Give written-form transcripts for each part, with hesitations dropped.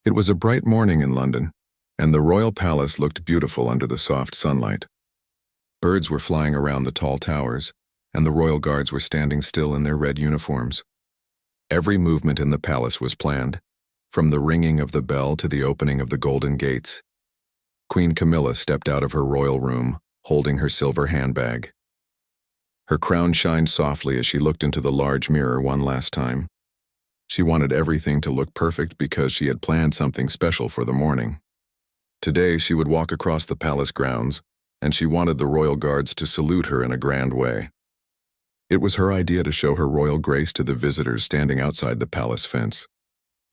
It was a bright morning in London, and the royal palace looked beautiful under the soft sunlight. Birds were flying around the tall towers, and the royal guards were standing still in their red uniforms. Every movement in the palace was planned, from the ringing of the bell to the opening of the golden gates. Queen Camilla stepped out of her royal room, holding her silver handbag. Her crown shined softly as she looked into the large mirror one last time. She wanted everything to look perfect because she had planned something special for the morning. Today she would walk across the palace grounds, and she wanted the royal guards to salute her in a grand way. It was her idea to show her royal grace to the visitors standing outside the palace fence.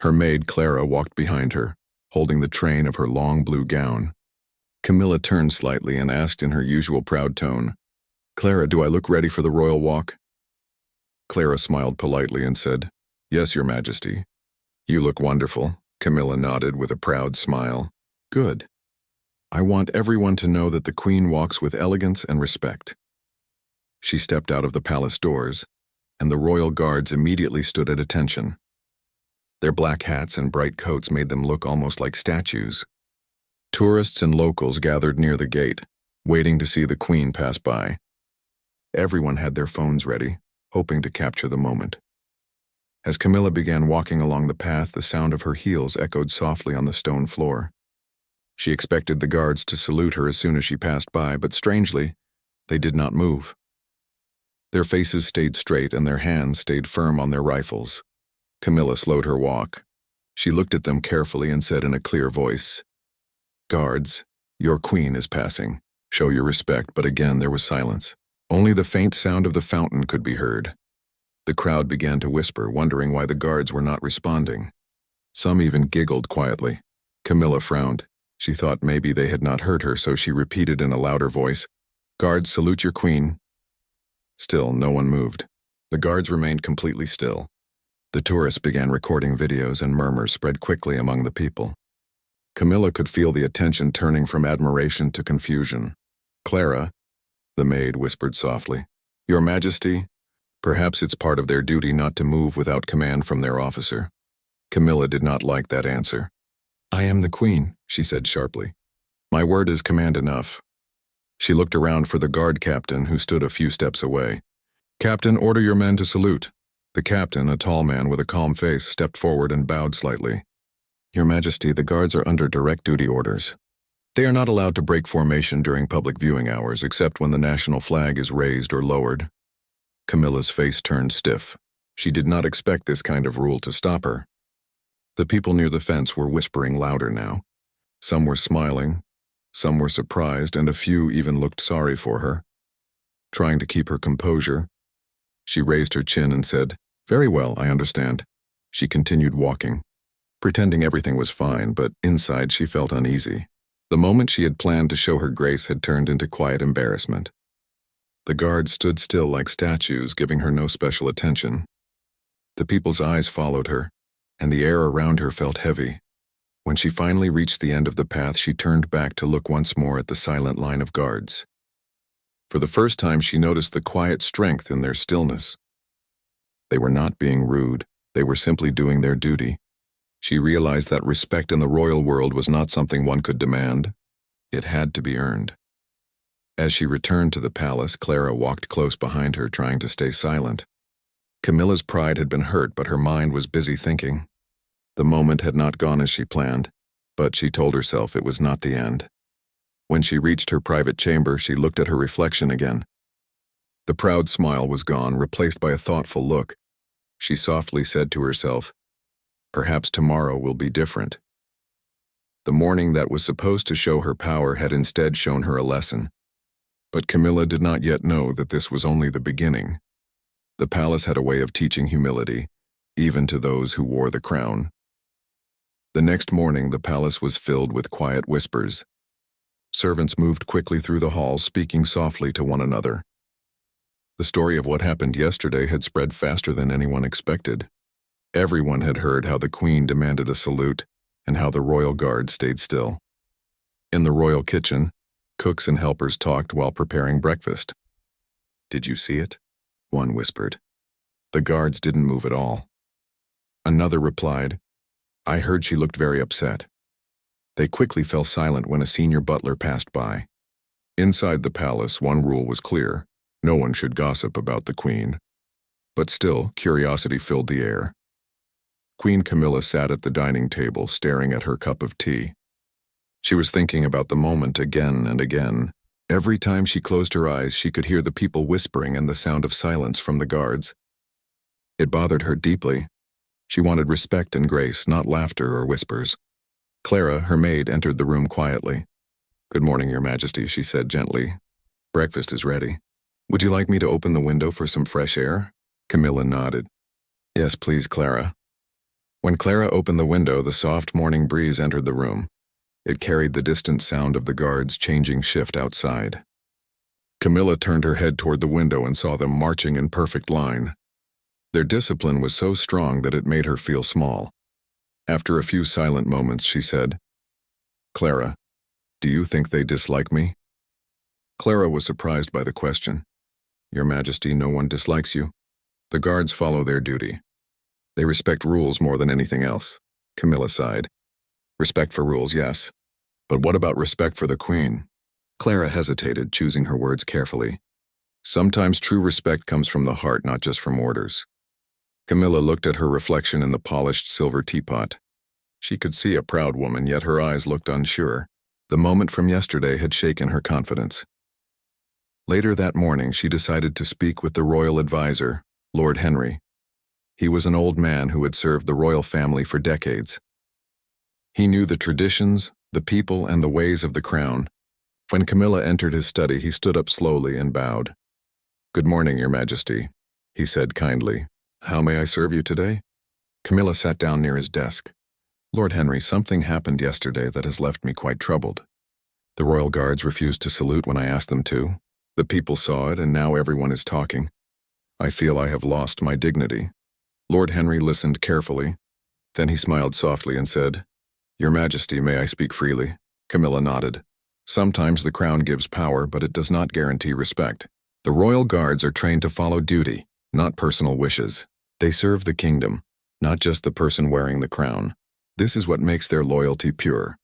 Her maid Clara walked behind her, holding the train of her long blue gown. Camilla turned slightly and asked in her usual proud tone, "Clara, do I look ready for the royal walk?" Clara smiled politely and said, "Yes, Your Majesty." "You look wonderful," Camilla nodded with a proud smile. "Good. I want everyone to know that the Queen walks with elegance and respect." She stepped out of the palace doors, and the royal guards immediately stood at attention. Their black hats and bright coats made them look almost like statues. Tourists and locals gathered near the gate, waiting to see the Queen pass by. Everyone had their phones ready, hoping to capture the moment. As Camilla began walking along the path, the sound of her heels echoed softly on the stone floor. She expected the guards to salute her as soon as she passed by, but strangely, they did not move. Their faces stayed straight and their hands stayed firm on their rifles. Camilla slowed her walk. She looked at them carefully and said in a clear voice, "Guards, your queen is passing. Show your respect," but again there was silence. Only the faint sound of the fountain could be heard. The crowd began to whisper, wondering why the guards were not responding. Some even giggled quietly. Camilla frowned. She thought maybe they had not heard her, so she repeated in a louder voice, "Guards, salute your queen." Still, no one moved. The guards remained completely still. The tourists began recording videos and murmurs spread quickly among the people. Camilla could feel the attention turning from admiration to confusion. "Clara," the maid whispered softly, "Your Majesty, perhaps it's part of their duty not to move without command from their officer." Camilla did not like that answer. "I am the Queen," she said sharply. "My word is command enough." She looked around for the guard captain who stood a few steps away. "Captain, order your men to salute." The captain, a tall man with a calm face, stepped forward and bowed slightly. "Your Majesty, the guards are under direct duty orders. They are not allowed to break formation during public viewing hours except when the national flag is raised or lowered." Camilla's face turned stiff. She did not expect this kind of rule to stop her. The people near the fence were whispering louder now. Some were smiling, some were surprised, and a few even looked sorry for her. Trying to keep her composure, she raised her chin and said, "Very well, I understand." She continued walking, pretending everything was fine, but inside she felt uneasy. The moment she had planned to show her grace had turned into quiet embarrassment. The guards stood still like statues, giving her no special attention. The people's eyes followed her, and the air around her felt heavy. When she finally reached the end of the path, she turned back to look once more at the silent line of guards. For the first time, she noticed the quiet strength in their stillness. They were not being rude, they were simply doing their duty. She realized that respect in the royal world was not something one could demand. It had to be earned. As she returned to the palace, Clara walked close behind her, trying to stay silent. Camilla's pride had been hurt, but her mind was busy thinking. The moment had not gone as she planned, but she told herself it was not the end. When she reached her private chamber, she looked at her reflection again. The proud smile was gone, replaced by a thoughtful look. She softly said to herself, "Perhaps tomorrow will be different." The morning that was supposed to show her power had instead shown her a lesson. But Camilla did not yet know that this was only the beginning. The palace had a way of teaching humility, even to those who wore the crown. The next morning, the palace was filled with quiet whispers. Servants moved quickly through the halls, speaking softly to one another. The story of what happened yesterday had spread faster than anyone expected. Everyone had heard how the Queen demanded a salute and how the royal guard stayed still. In the royal kitchen, cooks and helpers talked while preparing breakfast. "Did you see it?" one whispered. "The guards didn't move at all." Another replied, I heard she looked very upset. They quickly fell silent when a senior butler passed by. Inside the palace, one rule was clear: no one should gossip about the queen. But still, curiosity filled the air. Queen Camilla sat at the dining table, staring at her cup of tea. She was thinking about the moment again and again. Every time she closed her eyes, she could hear the people whispering and the sound of silence from the guards. It bothered her deeply. She wanted respect and grace, not laughter or whispers. Clara, her maid, entered the room quietly. "Good morning, Your Majesty," she said gently. "Breakfast is ready. Would you like me to open the window for some fresh air?" Camilla nodded. "Yes, please, Clara." When Clara opened the window, the soft morning breeze entered the room. It carried the distant sound of the guards changing shift outside. Camilla turned her head toward the window and saw them marching in perfect line. Their discipline was so strong that it made her feel small. After a few silent moments, she said, "Clara, do you think they dislike me?" Clara was surprised by the question. "Your Majesty, no one dislikes you. The guards follow their duty. They respect rules more than anything else." Camilla sighed. "Respect for rules, yes. But what about respect for the queen?" Clara hesitated, choosing her words carefully. "Sometimes true respect comes from the heart, not just from orders." Camilla looked at her reflection in the polished silver teapot. She could see a proud woman, yet her eyes looked unsure. The moment from yesterday had shaken her confidence. Later that morning, she decided to speak with the royal advisor, Lord Henry. He was an old man who had served the royal family for decades. He knew the traditions, the people, and the ways of the crown. When Camilla entered his study, he stood up slowly and bowed. "Good morning, Your Majesty," he said kindly. "How may I serve you today?" Camilla sat down near his desk. "Lord Henry, something happened yesterday that has left me quite troubled. The royal guards refused to salute when I asked them to. The people saw it, and now everyone is talking. I feel I have lost my dignity." Lord Henry listened carefully. Then he smiled softly and said, "Your Majesty, may I speak freely?" Camilla nodded. "Sometimes the crown gives power, but it does not guarantee respect. The royal guards are trained to follow duty, not personal wishes. They serve the kingdom, not just the person wearing the crown. This is what makes their loyalty pure."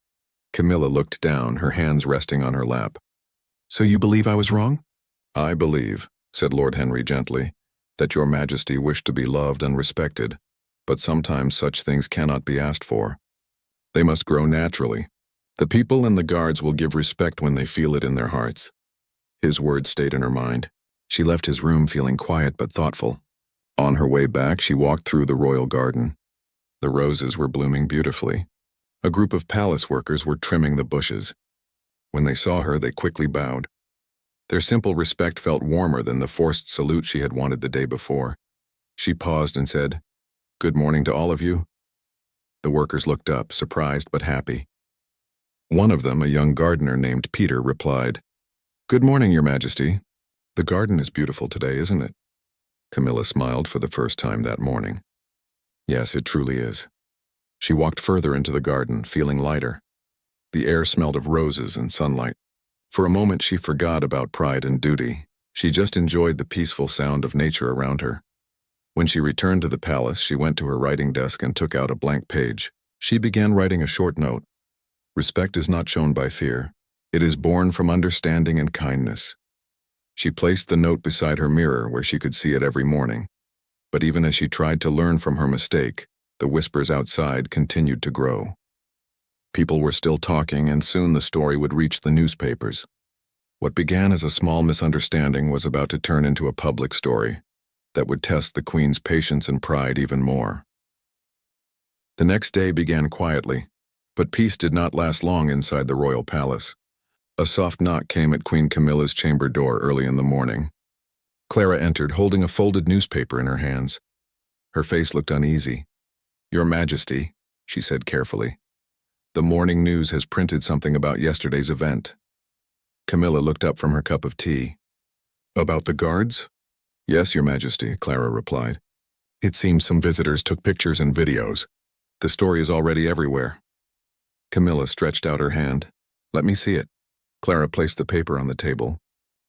Camilla looked down, her hands resting on her lap. "So you believe I was wrong?" "I believe," said Lord Henry gently, "that Your Majesty wished to be loved and respected, but sometimes such things cannot be asked for. They must grow naturally. The people and the guards will give respect when they feel it in their hearts." His words stayed in her mind. She left his room feeling quiet but thoughtful. On her way back, she walked through the royal garden. The roses were blooming beautifully. A group of palace workers were trimming the bushes. When they saw her, they quickly bowed. Their simple respect felt warmer than the forced salute she had wanted the day before. She paused and said, "Good morning to all of you." The workers looked up, surprised but happy. One of them, a young gardener named Peter, replied, "Good morning, Your Majesty. The garden is beautiful today, isn't it?" Camilla smiled for the first time that morning. "Yes, it truly is." She walked further into the garden, feeling lighter. The air smelled of roses and sunlight. For a moment, she forgot about pride and duty. She just enjoyed the peaceful sound of nature around her. When she returned to the palace, she went to her writing desk and took out a blank page. She began writing a short note. "Respect is not shown by fear. It is born from understanding and kindness." She placed the note beside her mirror where she could see it every morning. But even as she tried to learn from her mistake, the whispers outside continued to grow. People were still talking, and soon the story would reach the newspapers. What began as a small misunderstanding was about to turn into a public story that would test the Queen's patience and pride even more. The next day began quietly, but peace did not last long inside the royal palace. A soft knock came at Queen Camilla's chamber door early in the morning. Clara entered, holding a folded newspaper in her hands. Her face looked uneasy. "Your Majesty," she said carefully, "the morning news has printed something about yesterday's event." Camilla looked up from her cup of tea. "About the guards?" "Yes, Your Majesty," Clara replied. "It seems some visitors took pictures and videos. The story is already everywhere." Camilla stretched out her hand. "Let me see it." Clara placed the paper on the table.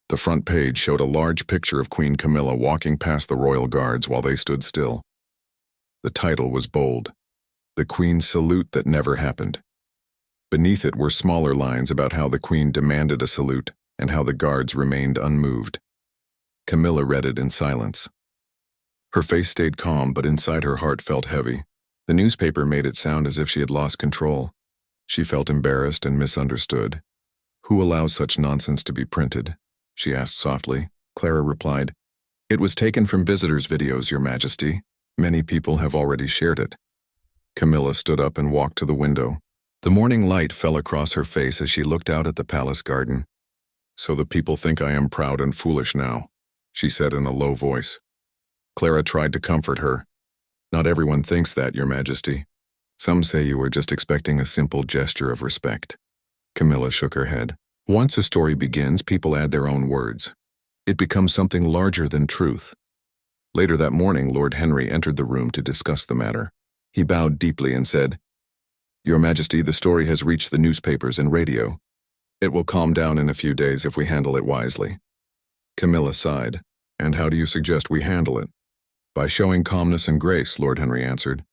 The front page showed a large picture of Queen Camilla walking past the royal guards while they stood still. The title was bold, The Queen's salute that never happened. Beneath it were smaller lines about how the Queen demanded a salute and how the guards remained unmoved. Camilla read it in silence. Her face stayed calm, but inside her heart felt heavy. The newspaper made it sound as if she had lost control. She felt embarrassed and misunderstood. "Who allows such nonsense to be printed?" she asked softly. Clara replied, "It was taken from visitors' videos, Your Majesty. Many people have already shared it." Camilla stood up and walked to the window. The morning light fell across her face as she looked out at the palace garden. "So the people think I am proud and foolish now," she said in a low voice. Clara tried to comfort her. "Not everyone thinks that, Your Majesty. Some say you were just expecting a simple gesture of respect." Camilla shook her head. "Once a story begins, people add their own words. It becomes something larger than truth." Later that morning, Lord Henry entered the room to discuss the matter. He bowed deeply and said, "Your Majesty, the story has reached the newspapers and radio. It will calm down in a few days if we handle it wisely." Camilla sighed. "And how do you suggest we handle it?" "By showing calmness and grace," Lord Henry answered.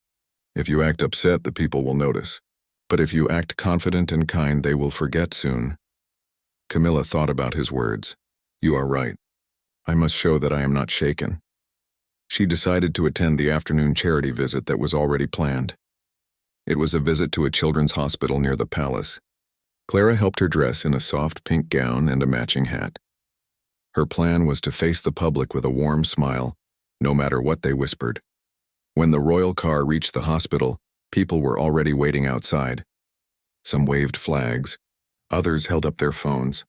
"If you act upset, the people will notice. But if you act confident and kind, they will forget soon." Camilla thought about his words. "You are right. I must show that I am not shaken." She decided to attend the afternoon charity visit that was already planned. It was a visit to a children's hospital near the palace. Clara helped her dress in a soft pink gown and a matching hat. Her plan was to face the public with a warm smile, no matter what they whispered. When the royal car reached the hospital, people were already waiting outside. Some waved flags. Others held up their phones.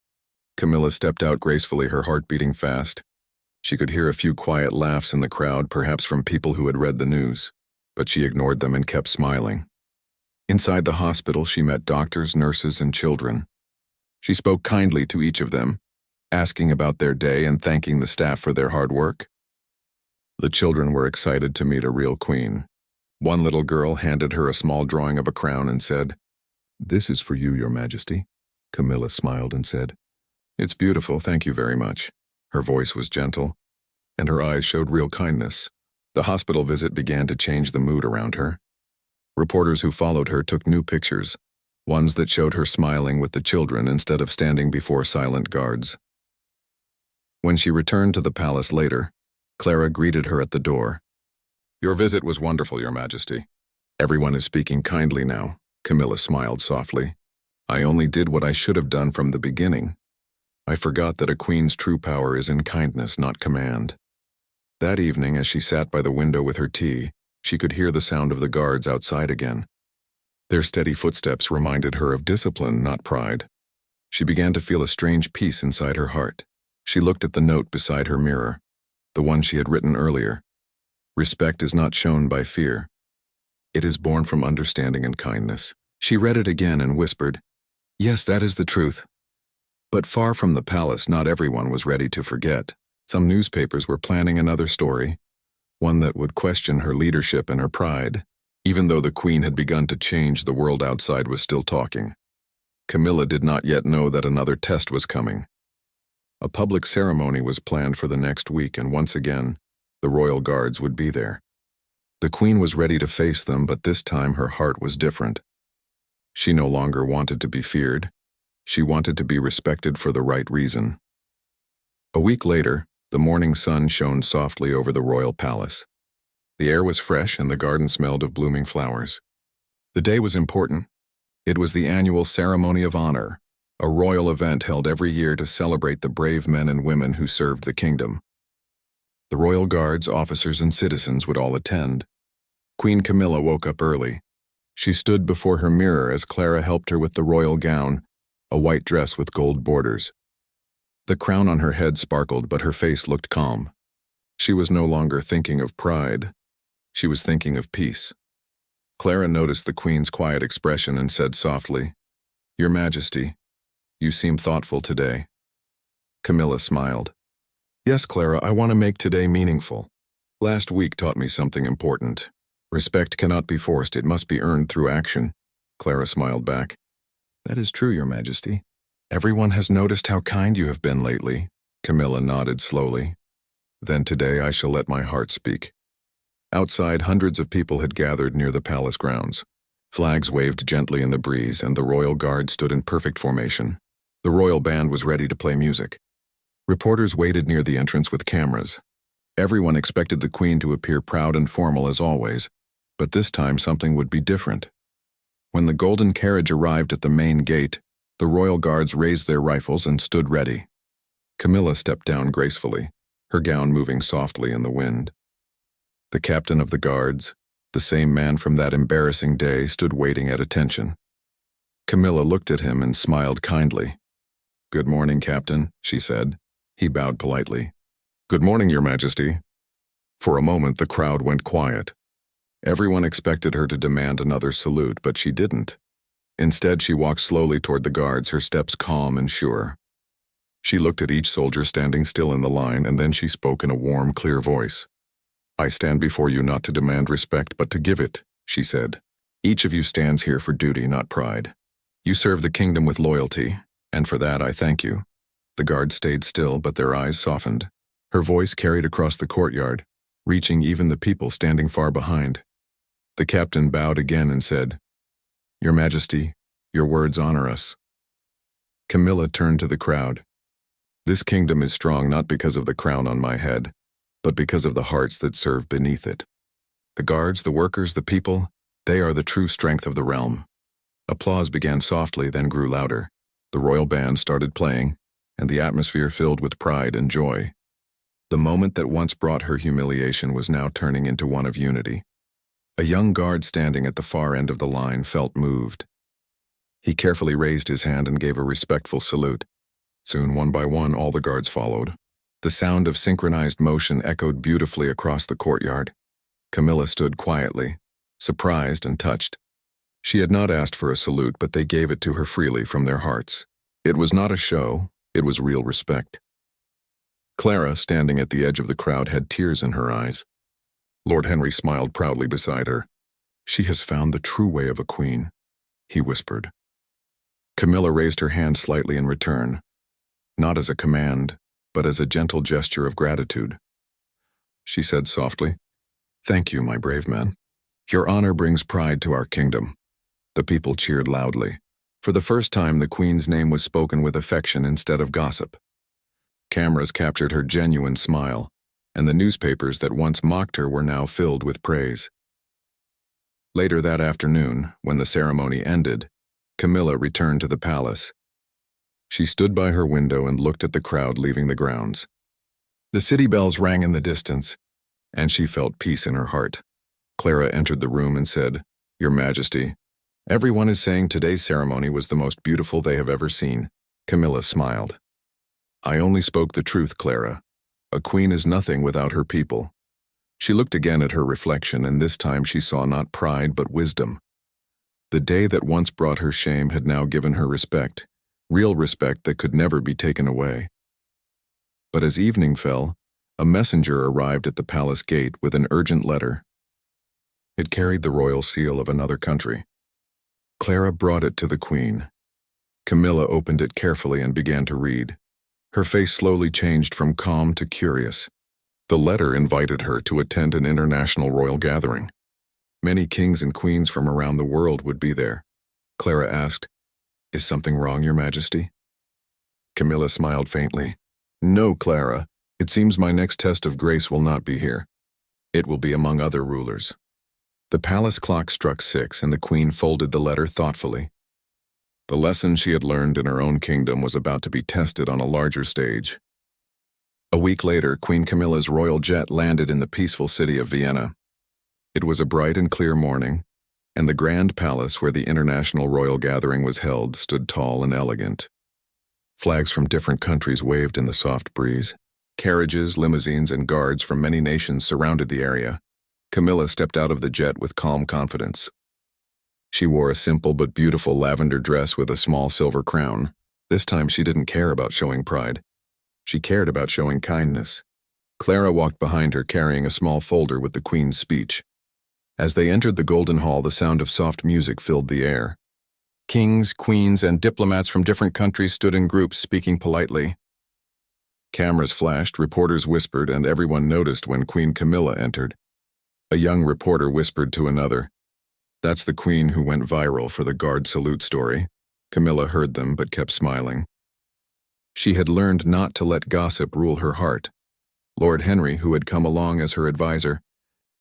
Camilla stepped out gracefully, her heart beating fast. She could hear a few quiet laughs in the crowd, perhaps from people who had read the news, but she ignored them and kept smiling. Inside the hospital, she met doctors, nurses, and children. She spoke kindly to each of them, asking about their day and thanking the staff for their hard work. The children were excited to meet a real queen. One little girl handed her a small drawing of a crown and said, "This is for you, Your Majesty." Camilla smiled and said, "It's beautiful, thank you very much." Her voice was gentle, and her eyes showed real kindness. The hospital visit began to change the mood around her. Reporters who followed her took new pictures, ones that showed her smiling with the children instead of standing before silent guards. When she returned to the palace later, Clara greeted her at the door. "Your visit was wonderful, Your Majesty. Everyone is speaking kindly now." Camilla smiled softly. "I only did what I should have done from the beginning. I forgot that a queen's true power is in kindness, not command." That evening, as she sat by the window with her tea, she could hear the sound of the guards outside again. Their steady footsteps reminded her of discipline, not pride. She began to feel a strange peace inside her heart. She looked at the note beside her mirror, the one she had written earlier. "Respect is not shown by fear. It is born from understanding and kindness." She read it again and whispered, "Yes, that is the truth." But far from the palace, not everyone was ready to forget. Some newspapers were planning another story, one that would question her leadership and her pride. Even though the queen had begun to change, the world outside was still talking. Camilla did not yet know that another test was coming. A public ceremony was planned for the next week, and once again, the royal guards would be there. The queen was ready to face them, but this time her heart was different. She no longer wanted to be feared. She wanted to be respected for the right reason. A week later, the morning sun shone softly over the royal palace. The air was fresh and the garden smelled of blooming flowers. The day was important. It was the annual Ceremony of Honor, a royal event held every year to celebrate the brave men and women who served the kingdom. The royal guards, officers, and citizens would all attend. Queen Camilla woke up early. She stood before her mirror as Clara helped her with the royal gown, a white dress with gold borders. The crown on her head sparkled, but her face looked calm. She was no longer thinking of pride. She was thinking of peace. Clara noticed the queen's quiet expression and said softly, "Your Majesty, you seem thoughtful today." Camilla smiled. "Yes, Clara, I want to make today meaningful. Last week taught me something important. Respect cannot be forced, it must be earned through action." Clara smiled back. "That is true, Your Majesty. Everyone has noticed how kind you have been lately." Camilla nodded slowly. "Then today I shall let my heart speak." Outside, hundreds of people had gathered near the palace grounds. Flags waved gently in the breeze, and the royal guard stood in perfect formation. The royal band was ready to play music. Reporters waited near the entrance with cameras. Everyone expected the queen to appear proud and formal as always, but this time something would be different. When the golden carriage arrived at the main gate, the royal guards raised their rifles and stood ready. Camilla stepped down gracefully, her gown moving softly in the wind. The captain of the guards, the same man from that embarrassing day, stood waiting at attention. Camilla looked at him and smiled kindly. "Good morning, Captain," she said. He bowed politely. "Good morning, Your Majesty." For a moment, the crowd went quiet. Everyone expected her to demand another salute, but she didn't. Instead, she walked slowly toward the guards, her steps calm and sure. She looked at each soldier standing still in the line, and then she spoke in a warm, clear voice. "I stand before you not to demand respect, but to give it," she said. "Each of you stands here for duty, not pride. You serve the kingdom with loyalty, and for that I thank you." The guards stayed still, but their eyes softened. Her voice carried across the courtyard, reaching even the people standing far behind. The captain bowed again and said, "Your Majesty, your words honor us." Camilla turned to the crowd. "This kingdom is strong not because of the crown on my head, but because of the hearts that serve beneath it. The guards, the workers, the people, they are the true strength of the realm." Applause began softly, then grew louder. The royal band started playing, and the atmosphere filled with pride and joy. The moment that once brought her humiliation was now turning into one of unity. A young guard standing at the far end of the line felt moved. He carefully raised his hand and gave a respectful salute. Soon, one by one, all the guards followed. The sound of synchronized motion echoed beautifully across the courtyard. Camilla stood quietly, surprised and touched. She had not asked for a salute, but they gave it to her freely from their hearts. It was not a show, it was real respect. Clara, standing at the edge of the crowd, had tears in her eyes. Lord Henry smiled proudly beside her. "She has found the true way of a queen," he whispered. Camilla raised her hand slightly in return, not as a command, but as a gentle gesture of gratitude. She said softly, "Thank you, my brave men. Your honor brings pride to our kingdom." The people cheered loudly. For the first time, the queen's name was spoken with affection instead of gossip. Cameras captured her genuine smile, and the newspapers that once mocked her were now filled with praise. Later that afternoon, when the ceremony ended, Camilla returned to the palace. She stood by her window and looked at the crowd leaving the grounds. The city bells rang in the distance, and she felt peace in her heart. Clara entered the room and said, "Your Majesty, everyone is saying today's ceremony was the most beautiful they have ever seen." Camilla smiled. "I only spoke the truth, Clara. A queen is nothing without her people." She looked again at her reflection, and this time she saw not pride but wisdom. The day that once brought her shame had now given her respect, real respect that could never be taken away. But as evening fell, a messenger arrived at the palace gate with an urgent letter. It carried the royal seal of another country. Clara brought it to the queen. Camilla opened it carefully and began to read. Her face slowly changed from calm to curious. The letter invited her to attend an international royal gathering. Many kings and queens from around the world would be there. Clara asked, "Is something wrong, Your Majesty?" Camilla smiled faintly. "No, Clara. It seems my next test of grace will not be here. It will be among other rulers." The palace clock struck 6, and the queen folded the letter thoughtfully. The lesson she had learned in her own kingdom was about to be tested on a larger stage. A week later, Queen Camilla's royal jet landed in the peaceful city of Vienna. It was a bright and clear morning, and the grand palace where the international royal gathering was held stood tall and elegant. Flags from different countries waved in the soft breeze. Carriages, limousines, and guards from many nations surrounded the area. Camilla stepped out of the jet with calm confidence. She wore a simple but beautiful lavender dress with a small silver crown. This time she didn't care about showing pride. She cared about showing kindness. Clara walked behind her carrying a small folder with the Queen's speech. As they entered the Golden Hall, the sound of soft music filled the air. Kings, queens, and diplomats from different countries stood in groups speaking politely. Cameras flashed, reporters whispered, and everyone noticed when Queen Camilla entered. A young reporter whispered to another. That's the queen who went viral for the guard salute story. Camilla heard them but kept smiling. She had learned not to let gossip rule her heart. Lord Henry, who had come along as her advisor,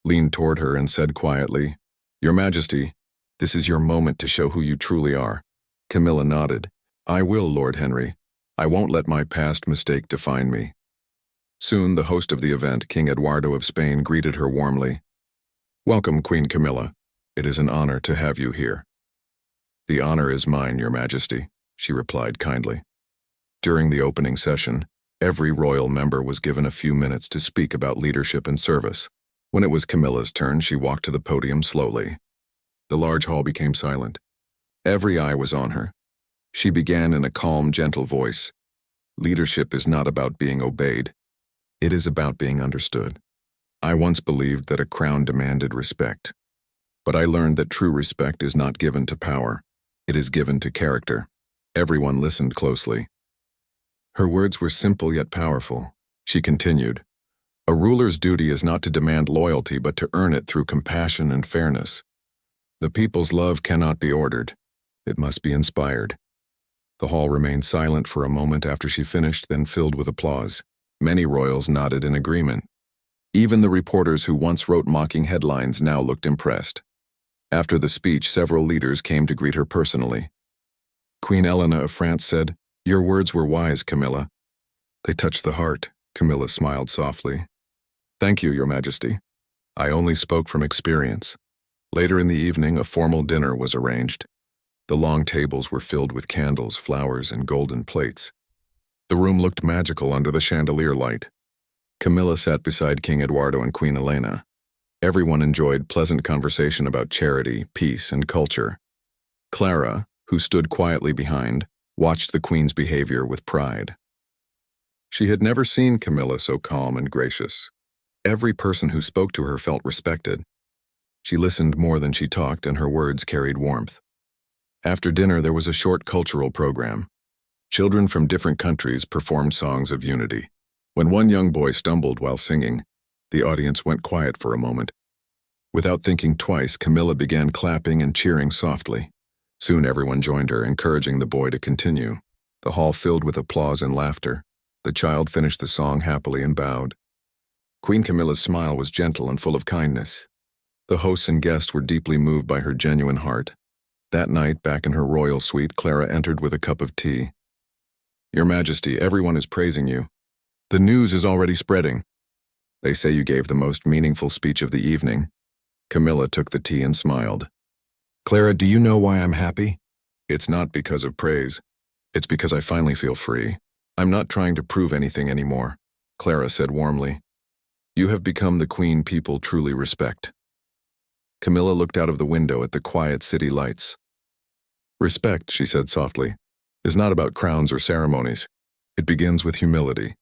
leaned toward her and said quietly, "Your Majesty, this is your moment to show who you truly are." Camilla nodded. "I will, Lord Henry. I won't let my past mistake define me." Soon the host of the event, King Eduardo of Spain, greeted her warmly. "Welcome, Queen Camilla. It is an honor to have you here." "The honor is mine, Your Majesty," she replied kindly. During the opening session, every royal member was given a few minutes to speak about leadership and service. When it was Camilla's turn, she walked to the podium slowly. The large hall became silent. Every eye was on her. She began in a calm, gentle voice. "Leadership is not about being obeyed. It is about being understood. I once believed that a crown demanded respect. But I learned that true respect is not given to power. It is given to character." Everyone listened closely. Her words were simple yet powerful. She continued, "A ruler's duty is not to demand loyalty, but to earn it through compassion and fairness. The people's love cannot be ordered. It must be inspired." The hall remained silent for a moment after she finished, then filled with applause. Many royals nodded in agreement. Even the reporters who once wrote mocking headlines now looked impressed. After the speech, several leaders came to greet her personally. Queen Elena of France said, "Your words were wise, Camilla." "They touched the heart," Camilla smiled softly. "Thank you, Your Majesty. I only spoke from experience." Later in the evening, a formal dinner was arranged. The long tables were filled with candles, flowers, and golden plates. The room looked magical under the chandelier light. Camilla sat beside King Eduardo and Queen Elena. Everyone enjoyed pleasant conversation about charity, peace, and culture. Clara, who stood quietly behind, watched the Queen's behavior with pride. She had never seen Camilla so calm and gracious. Every person who spoke to her felt respected. She listened more than she talked, and her words carried warmth. After dinner, there was a short cultural program. Children from different countries performed songs of unity. When one young boy stumbled while singing, the audience went quiet for a moment. Without thinking twice, Camilla began clapping and cheering softly. Soon everyone joined her, encouraging the boy to continue. The hall filled with applause and laughter. The child finished the song happily and bowed. Queen Camilla's smile was gentle and full of kindness. The hosts and guests were deeply moved by her genuine heart. That night, back in her royal suite, Clara entered with a cup of tea. "Your Majesty, everyone is praising you. The news is already spreading. They say you gave the most meaningful speech of the evening." Camilla took the tea and smiled. "Clara, do you know why I'm happy? It's not because of praise. It's because I finally feel free. I'm not trying to prove anything anymore," Clara said warmly. "You have become the queen people truly respect." Camilla looked out of the window at the quiet city lights. "Respect," she said softly, "is not about crowns or ceremonies. It begins with humility."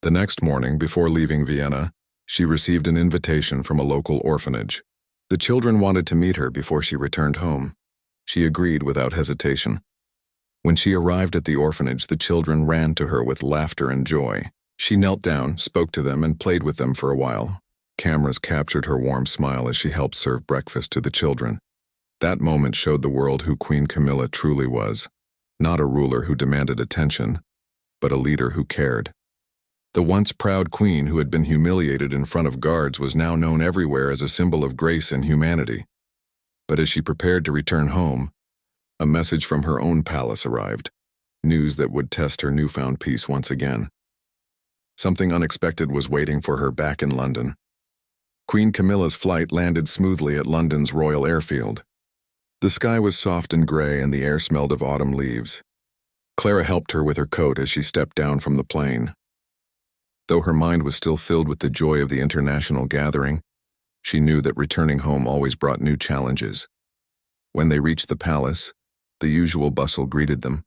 The next morning, before leaving Vienna, she received an invitation from a local orphanage. The children wanted to meet her before she returned home. She agreed without hesitation. When she arrived at the orphanage, the children ran to her with laughter and joy. She knelt down, spoke to them, and played with them for a while. Cameras captured her warm smile as she helped serve breakfast to the children. That moment showed the world who Queen Camilla truly was. Not a ruler who demanded attention, but a leader who cared. The once proud queen who had been humiliated in front of guards was now known everywhere as a symbol of grace and humanity. But as she prepared to return home, a message from her own palace arrived, news that would test her newfound peace once again. Something unexpected was waiting for her back in London. Queen Camilla's flight landed smoothly at London's Royal Airfield. The sky was soft and gray, and the air smelled of autumn leaves. Clara helped her with her coat as she stepped down from the plane. Though her mind was still filled with the joy of the international gathering, she knew that returning home always brought new challenges. When they reached the palace, the usual bustle greeted them.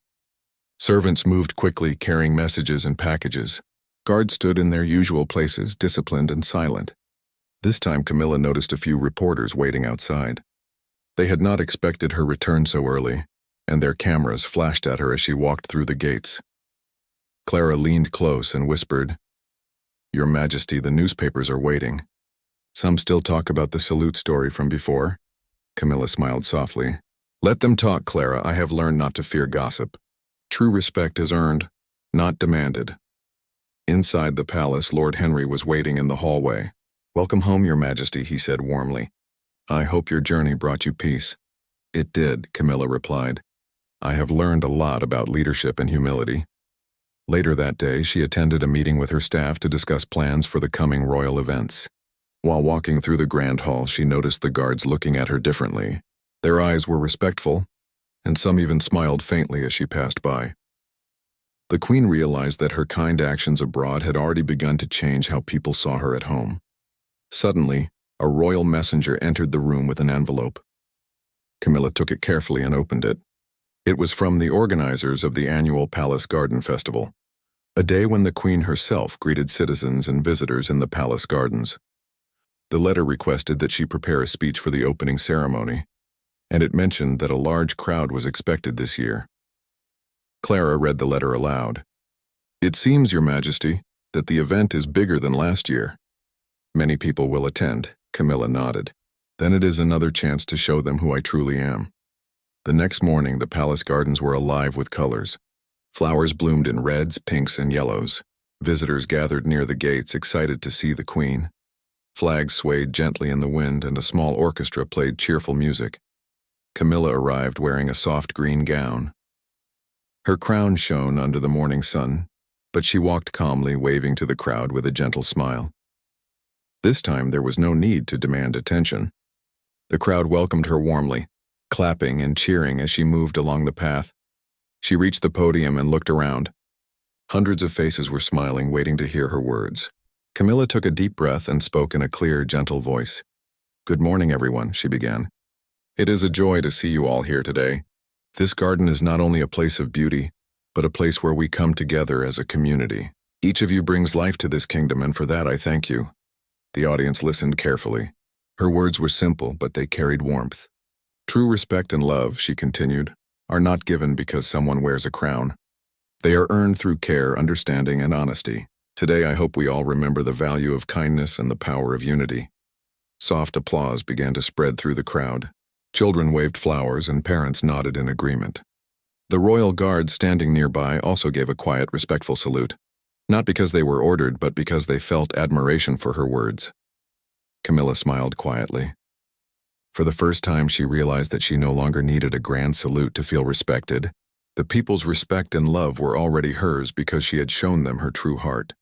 Servants moved quickly, carrying messages and packages. Guards stood in their usual places, disciplined and silent. This time Camilla noticed a few reporters waiting outside. They had not expected her return so early, and their cameras flashed at her as she walked through the gates. Clara leaned close and whispered, "Your Majesty, the newspapers are waiting." Some still talk about the salute story from before. Camilla smiled softly. Let them talk, Clara. I have learned not to fear gossip. True respect is earned, not demanded. Inside the palace, Lord Henry was waiting in the hallway. Welcome home, Your Majesty, he said warmly. I hope your journey brought you peace. It did, Camilla replied. I have learned a lot about leadership and humility. Later that day, she attended a meeting with her staff to discuss plans for the coming royal events. While walking through the grand hall, she noticed the guards looking at her differently. Their eyes were respectful, and some even smiled faintly as she passed by. The Queen realized that her kind actions abroad had already begun to change how people saw her at home. Suddenly, a royal messenger entered the room with an envelope. Camilla took it carefully and opened it. It was from the organizers of the annual Palace Garden Festival, a day when the Queen herself greeted citizens and visitors in the palace gardens. The letter requested that she prepare a speech for the opening ceremony, and it mentioned that a large crowd was expected this year. Clara read the letter aloud. It seems, Your Majesty, that the event is bigger than last year. Many people will attend, Camilla nodded. Then it is another chance to show them who I truly am. The next morning, the palace gardens were alive with colors. Flowers bloomed in reds, pinks, and yellows. Visitors gathered near the gates, excited to see the Queen. Flags swayed gently in the wind, and a small orchestra played cheerful music. Camilla arrived wearing a soft green gown. Her crown shone under the morning sun, but she walked calmly, waving to the crowd with a gentle smile. This time there was no need to demand attention. The crowd welcomed her warmly, clapping and cheering as she moved along the path. She reached the podium and looked around. Hundreds of faces were smiling, waiting to hear her words. Camilla took a deep breath and spoke in a clear, gentle voice. Good morning, everyone, she began. It is a joy to see you all here today. This garden is not only a place of beauty, but a place where we come together as a community. Each of you brings life to this kingdom, and for that I thank you. The audience listened carefully. Her words were simple, but they carried warmth. True respect and love, she continued, are not given because someone wears a crown. They are earned through care, understanding, and honesty. Today I hope we all remember the value of kindness and the power of unity. Soft applause began to spread through the crowd. Children waved flowers and parents nodded in agreement. The royal guards standing nearby also gave a quiet, respectful salute, not because they were ordered, but because they felt admiration for her words. Camilla smiled quietly. For the first time, she realized that she no longer needed a grand salute to feel respected. The people's respect and love were already hers because she had shown them her true heart.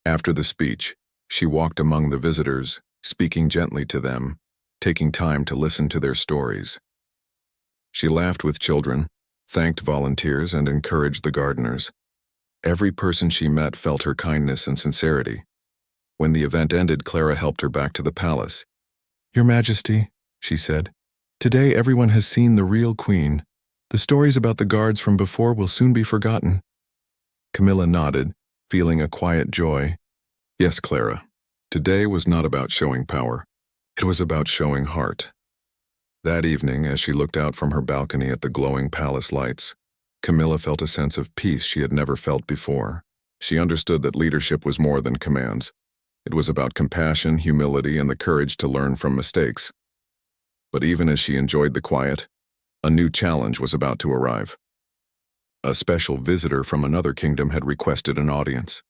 After the speech, she walked among the visitors, speaking gently to them, taking time to listen to their stories. She laughed with children, thanked volunteers, and encouraged the gardeners. Every person she met felt her kindness and sincerity. When the event ended, Clara helped her back to the palace. Your Majesty, she said, today everyone has seen the real Queen. The stories about the guards from before will soon be forgotten. Camilla nodded, feeling a quiet joy. Yes, Clara. Today was not about showing power. It was about showing heart. That evening, as she looked out from her balcony at the glowing palace lights, Camilla felt a sense of peace she had never felt before. She understood that leadership was more than commands. It was about compassion, humility, and the courage to learn from mistakes. But even as she enjoyed the quiet, a new challenge was about to arrive. A special visitor from another kingdom had requested an audience,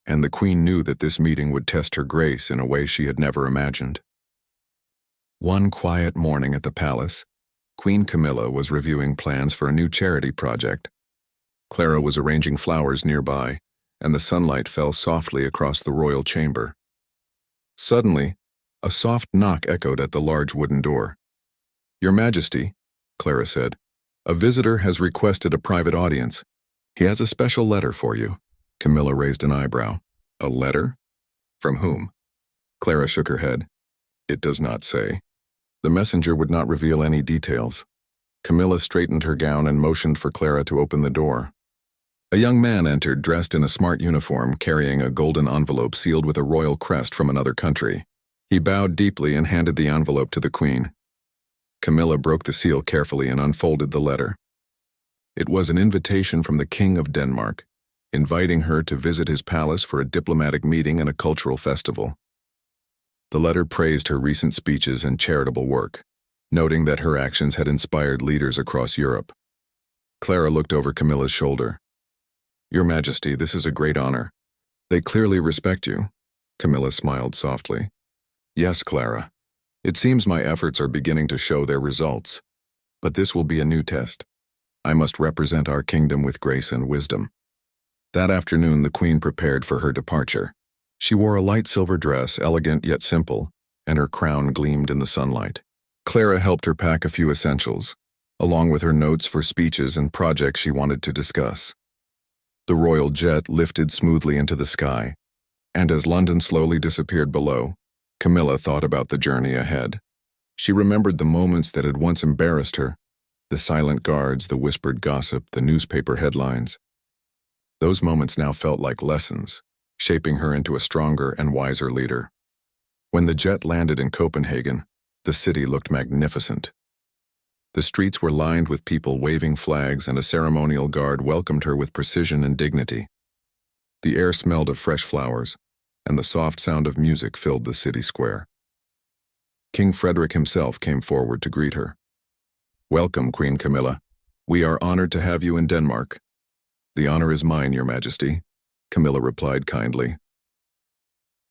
and the Queen knew that this meeting would test her grace in a way she had never imagined. One quiet morning at the palace, Queen Camilla was reviewing plans for a new charity project. Clara was arranging flowers nearby, and the sunlight fell softly across the royal chamber. Suddenly, a soft knock echoed at the large wooden door. Your Majesty, Clara said, a visitor has requested a private audience. He has a special letter for you. Camilla raised an eyebrow. A letter? From whom? Clara shook her head. It does not say. The messenger would not reveal any details. Camilla straightened her gown and motioned for Clara to open the door. A young man entered, dressed in a smart uniform, carrying a golden envelope sealed with a royal crest from another country. He bowed deeply and handed the envelope to the Queen. Camilla broke the seal carefully and unfolded the letter. It was an invitation from the King of Denmark, inviting her to visit his palace for a diplomatic meeting and a cultural festival. The letter praised her recent speeches and charitable work, noting that her actions had inspired leaders across Europe. Clara looked over Camilla's shoulder. "Your Majesty, this is a great honor. They clearly respect you." Camilla smiled softly. "Yes, Clara. It seems my efforts are beginning to show their results. But this will be a new test. I must represent our kingdom with grace and wisdom." That afternoon, the Queen prepared for her departure. She wore a light silver dress, elegant yet simple, and her crown gleamed in the sunlight. Clara helped her pack a few essentials, along with her notes for speeches and projects she wanted to discuss. The royal jet lifted smoothly into the sky, and as London slowly disappeared below, Camilla thought about the journey ahead. She remembered the moments that had once embarrassed her, the silent guards, the whispered gossip, the newspaper headlines. Those moments now felt like lessons, shaping her into a stronger and wiser leader. When the jet landed in Copenhagen, the city looked magnificent. The streets were lined with people waving flags, and a ceremonial guard welcomed her with precision and dignity. The air smelled of fresh flowers, and the soft sound of music filled the city square. King Frederick himself came forward to greet her. "Welcome, Queen Camilla. We are honored to have you in Denmark." "The honor is mine, Your Majesty," Camilla replied kindly.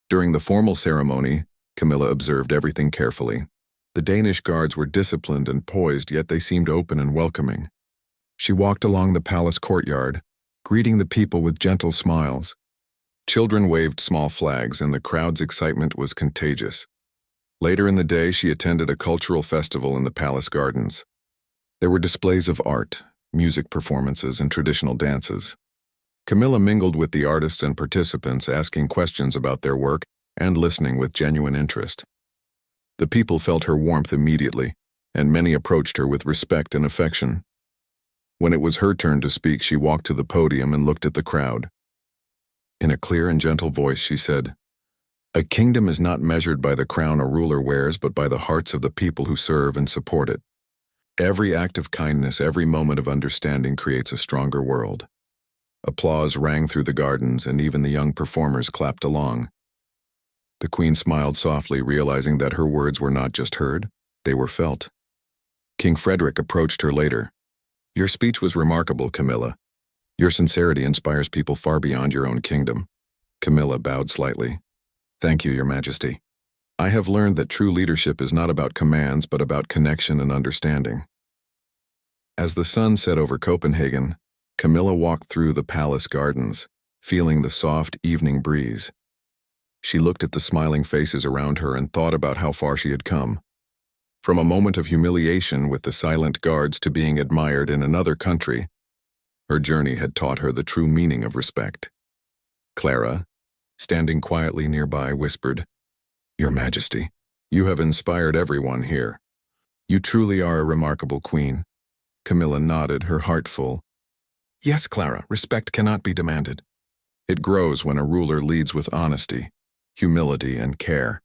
During the formal ceremony, Camilla observed everything carefully. The Danish guards were disciplined and poised, yet they seemed open and welcoming. She walked along the palace courtyard, greeting the people with gentle smiles. Children waved small flags, and the crowd's excitement was contagious. Later in the day, she attended a cultural festival in the palace gardens. There were displays of art, music performances, and traditional dances. Camilla mingled with the artists and participants, asking questions about their work and listening with genuine interest. The people felt her warmth immediately, and many approached her with respect and affection. When it was her turn to speak, she walked to the podium and looked at the crowd. In a clear and gentle voice, she said, "A kingdom is not measured by the crown a ruler wears, but by the hearts of the people who serve and support it. Every act of kindness, every moment of understanding creates a stronger world." Applause rang through the gardens, and even the young performers clapped along. The Queen smiled softly, realizing that her words were not just heard, they were felt. King Frederick approached her later. "Your speech was remarkable, Camilla. Your sincerity inspires people far beyond your own kingdom." Camilla bowed slightly. "Thank you, Your Majesty. I have learned that true leadership is not about commands, but about connection and understanding." As the sun set over Copenhagen, Camilla walked through the palace gardens, feeling the soft evening breeze. She looked at the smiling faces around her and thought about how far she had come. From a moment of humiliation with the silent guards to being admired in another country, her journey had taught her the true meaning of respect. Clara, standing quietly nearby, whispered, "Your Majesty, you have inspired everyone here. You truly are a remarkable queen." Camilla nodded, her heart full. "Yes, Clara, respect cannot be demanded. It grows when a ruler leads with honesty, humility, and care."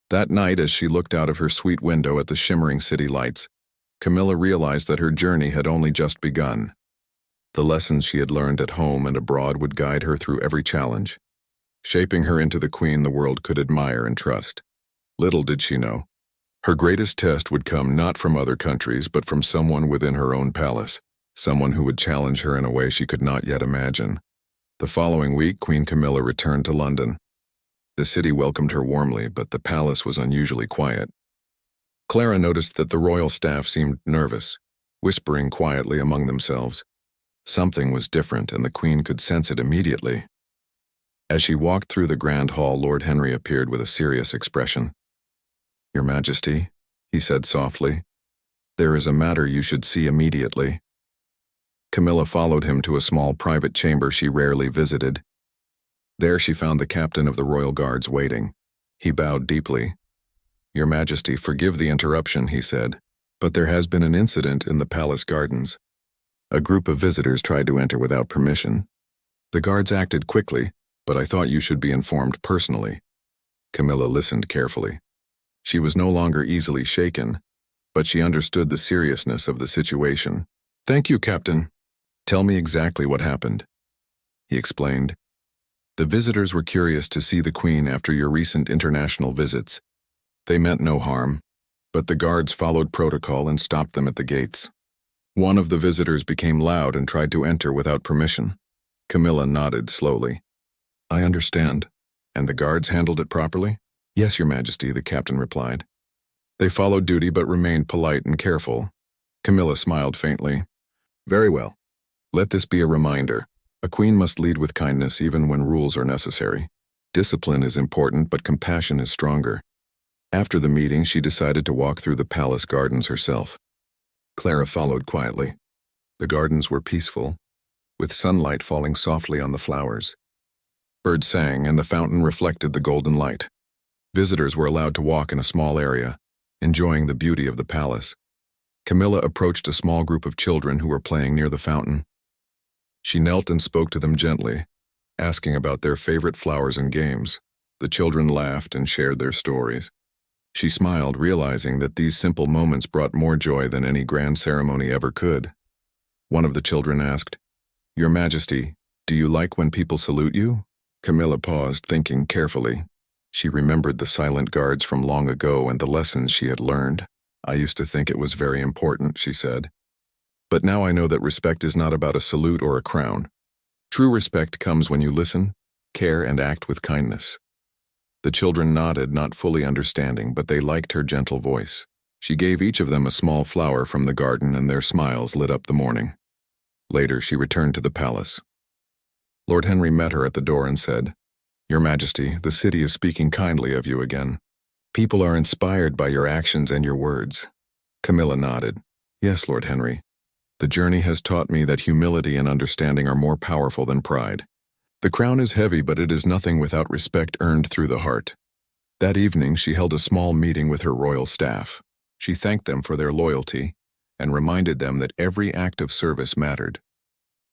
That night, as she looked out of her suite window at the shimmering city lights, Camilla realized that her journey had only just begun. The lessons she had learned at home and abroad would guide her through every challenge, shaping her into the queen the world could admire and trust. Little did she know, her greatest test would come not from other countries, but from someone within her own palace, someone who would challenge her in a way she could not yet imagine. The following week, Queen Camilla returned to London. The city welcomed her warmly, but the palace was unusually quiet. Clara noticed that the royal staff seemed nervous, whispering quietly among themselves. Something was different, and the queen could sense it immediately. As she walked through the grand hall, Lord Henry appeared with a serious expression. "Your Majesty," he said softly, "there is a matter you should see immediately." Camilla followed him to a small private chamber she rarely visited. There she found the captain of the royal guards waiting. He bowed deeply. "Your Majesty, forgive the interruption," he said, "but there has been an incident in the palace gardens. A group of visitors tried to enter without permission. The guards acted quickly, but I thought you should be informed personally." Camilla listened carefully. She was no longer easily shaken, but she understood the seriousness of the situation. "Thank you, Captain. Tell me exactly what happened," he explained. The visitors were curious to see the Queen after your recent international visits. They meant no harm, but the guards followed protocol and stopped them at the gates. One of the visitors became loud and tried to enter without permission. Camilla nodded slowly. I understand. And the guards handled it properly? Yes, Your Majesty, the captain replied. They followed duty but remained polite and careful. Camilla smiled faintly. Very well. Let this be a reminder. A queen must lead with kindness even when rules are necessary. Discipline is important, but compassion is stronger. After the meeting, she decided to walk through the palace gardens herself. Clara followed quietly. The gardens were peaceful, with sunlight falling softly on the flowers. Birds sang, and the fountain reflected the golden light. Visitors were allowed to walk in a small area, enjoying the beauty of the palace. Camilla approached a small group of children who were playing near the fountain. She knelt and spoke to them gently, asking about their favorite flowers and games. The children laughed and shared their stories. She smiled, realizing that these simple moments brought more joy than any grand ceremony ever could. One of the children asked, Your Majesty, do you like when people salute you? Camilla paused, thinking carefully. She remembered the silent guards from long ago and the lessons she had learned. I used to think it was very important, she said. But now I know that respect is not about a salute or a crown. True respect comes when you listen, care, and act with kindness. The children nodded, not fully understanding, but they liked her gentle voice. She gave each of them a small flower from the garden, and their smiles lit up the morning. Later, she returned to the palace. Lord Henry met her at the door and said, Your Majesty, the city is speaking kindly of you again. People are inspired by your actions and your words. Camilla nodded. Yes, Lord Henry. The journey has taught me that humility and understanding are more powerful than pride. The crown is heavy, but it is nothing without respect earned through the heart. That evening, she held a small meeting with her royal staff. She thanked them for their loyalty and reminded them that every act of service mattered.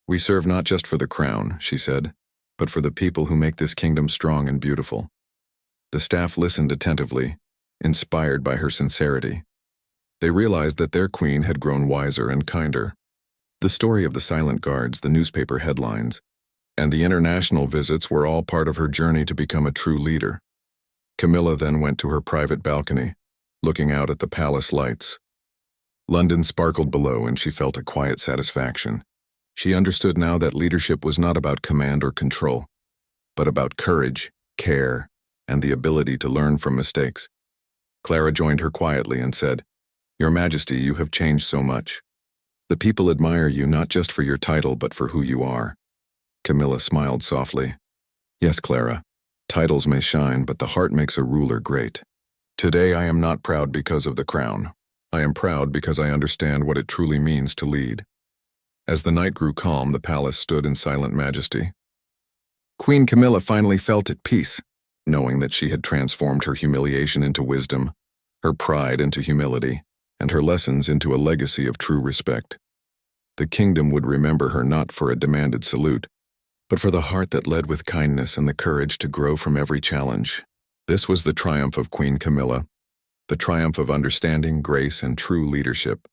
We serve not just for the crown, she said, but for the people who make this kingdom strong and beautiful. The staff listened attentively, inspired by her sincerity. They realized that their queen had grown wiser and kinder. The story of the silent guards, the newspaper headlines, and the international visits were all part of her journey to become a true leader. Camilla then went to her private balcony, looking out at the palace lights. London sparkled below, and she felt a quiet satisfaction. She understood now that leadership was not about command or control, but about courage, care, and the ability to learn from mistakes. Clara joined her quietly and said, Your Majesty, you have changed so much. The people admire you not just for your title, but for who you are. Camilla smiled softly. Yes, Clara, titles may shine, but the heart makes a ruler great. Today I am not proud because of the crown. I am proud because I understand what it truly means to lead. As the night grew calm, the palace stood in silent majesty. Queen Camilla finally felt at peace, knowing that she had transformed her humiliation into wisdom, her pride into humility, and her lessons into a legacy of true respect. The kingdom would remember her not for a demanded salute, but for the heart that led with kindness and the courage to grow from every challenge. This was the triumph of Queen Camilla, the triumph of understanding, grace, and true leadership.